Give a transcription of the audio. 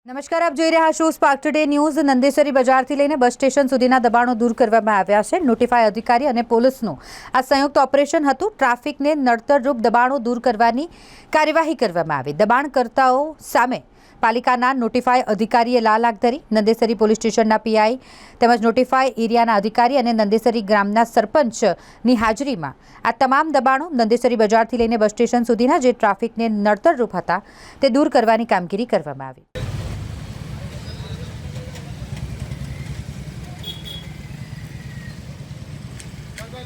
નમસ્કાર, આપ જોઈ રહ્યા છો સ્પાર્ક ટુડે ન્યૂઝ। નંદેસરી બજારથી લઈને બસ સ્ટેશન સુધીના દબાણો દૂર કરવામાં આવ્યા છે। નોટિફાઈ અધિકારી અને પોલીસનું આ સંયુક્ત ઓપરેશન હતું। ટ્રાફિકને નડતરરૂપ દબાણો દૂર કરવાની કાર્યવાહી કરવામાં આવી। દબાણકર્તાઓ સામે પાલિકાના નોટિફાઈ અધિકારીએ લાલ આંખ ધરી। નંદેસરી પોલીસ સ્ટેશનના પીઆઈ તેમજ નોટિફાઈ એરિયાના અધિકારી અને નંદેસરી ગ્રામના સરપંચની હાજરીમાં આ તમામ દબાણો નંદેસરી બજારથી લઈને બસ સ્ટેશન સુધીના જે ટ્રાફિકને નડતરરૂપ હતા તે દૂર કરવાની કામગીરી કરવામાં આવી। તમે